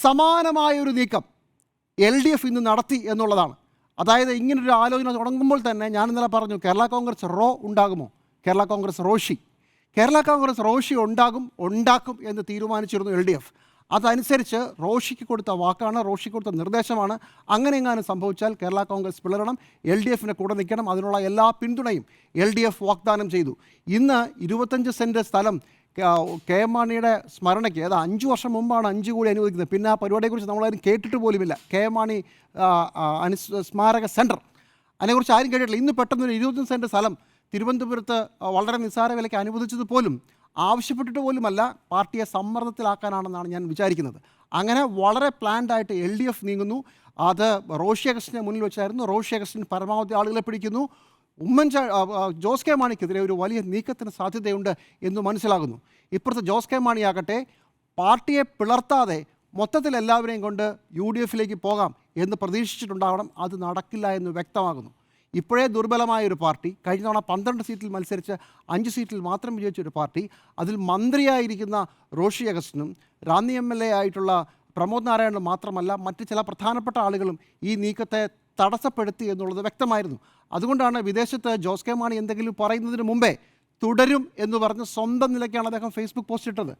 സമാനമായൊരു നീക്കം LDF ഇന്ന് നടത്തി എന്നുള്ളതാണ്. അതായത് ഇങ്ങനൊരു ആലോചന തുടങ്ങുമ്പോൾ തന്നെ ഞാൻ ഇന്നലെ പറഞ്ഞു, കേരള കോൺഗ്രസ് ഉണ്ടാകുമോ? കേരള കോൺഗ്രസ് റോഷി ഉണ്ടാക്കും എന്ന് തീരുമാനിച്ചിരുന്നു LDF. അതനുസരിച്ച് റോഷിക്ക് കൊടുത്ത വാക്കാണ്, റോഷിക്ക് കൊടുത്ത നിർദ്ദേശമാണ്. അങ്ങനെ എങ്ങാനും സംഭവിച്ചാൽ കേരള കോൺഗ്രസ് പിളരണം, LDFന് കൂടെ നിൽക്കണം, അതിനുള്ള എല്ലാ പിന്തുണയും LDF വാഗ്ദാനം ചെയ്തു. ഇന്ന് 25 സെൻറ്റ് സ്ഥലം KM മാണിയുടെ സ്മരണയ്ക്ക്, അത് 5 വർഷം മുമ്പാണ് 5 കോടി അനുവദിക്കുന്നത്. പിന്നെ ആ പരിപാടിയെക്കുറിച്ച് നമ്മളാരും കേട്ടിട്ട് പോലുമില്ല. KM മാണി സ്മാരക സെൻറ്റർ, അതിനെക്കുറിച്ച് ആരും കേട്ടിട്ടില്ല. ഇന്ന് പെട്ടെന്നൊരു 25 സെൻറ്റ് സ്ഥലം തിരുവനന്തപുരത്ത് വളരെ നിസ്സാര വിലയ്ക്ക് അനുവദിച്ചത് പോലും ആവശ്യപ്പെട്ടിട്ട് പോലുമല്ല, പാർട്ടിയെ സമ്മർദ്ദത്തിലാക്കാനാണെന്നാണ് ഞാൻ വിചാരിക്കുന്നത്. അങ്ങനെ വളരെ പ്ലാൻഡായിട്ട് LDF നീങ്ങുന്നു. അത് റോഷി അഗസ്റ്റിനെ മുന്നിൽ വെച്ചായിരുന്നു. റോഷി അഗസ്റ്റിൻ പരമാവധി ആളുകളെ പിടിക്കുന്നു. ജോസ് കെ മാണിക്കെതിരെ ഒരു വലിയ നീക്കത്തിന് സാധ്യതയുണ്ട് എന്ന് മനസ്സിലാകുന്നു. ഇപ്പുറത്ത് ജോസ് കെ മാണിയാകട്ടെ പാർട്ടിയെ പിളർത്താതെ മൊത്തത്തിൽ എല്ലാവരെയും കൊണ്ട് UDFിലേക്ക് പോകാം എന്ന് പ്രതീക്ഷിച്ചിട്ടുണ്ടാവണം. അത് നടക്കില്ല എന്ന് വ്യക്തമാകുന്നു. ഇപ്പോഴേ ദുർബലമായൊരു പാർട്ടി, കഴിഞ്ഞ തവണ 12 സീറ്റിൽ മത്സരിച്ച് 5 സീറ്റിൽ മാത്രം വിജയിച്ചൊരു പാർട്ടി, അതിൽ മന്ത്രിയായിരിക്കുന്ന റോഷി അഗസ്റ്റിനും റാന്നി MLA ആയിട്ടുള്ള പ്രമോദ് നാരായണനും മാത്രമല്ല മറ്റ് ചില പ്രധാനപ്പെട്ട ആളുകളും ഈ നീക്കത്തെ തടസ്സപ്പെടുത്തി എന്നുള്ളത് വ്യക്തമായിരുന്നു. അതുകൊണ്ടാണ് വിദേശത്ത് ജോസ് കെ മാണി എന്തെങ്കിലും പറയുന്നതിന് മുമ്പേ തുടരും എന്ന് പറഞ്ഞ് സ്വന്തം നിലയ്ക്കാണ് അദ്ദേഹം ഫേസ്ബുക്ക് പോസ്റ്റ് ഇട്ടത്.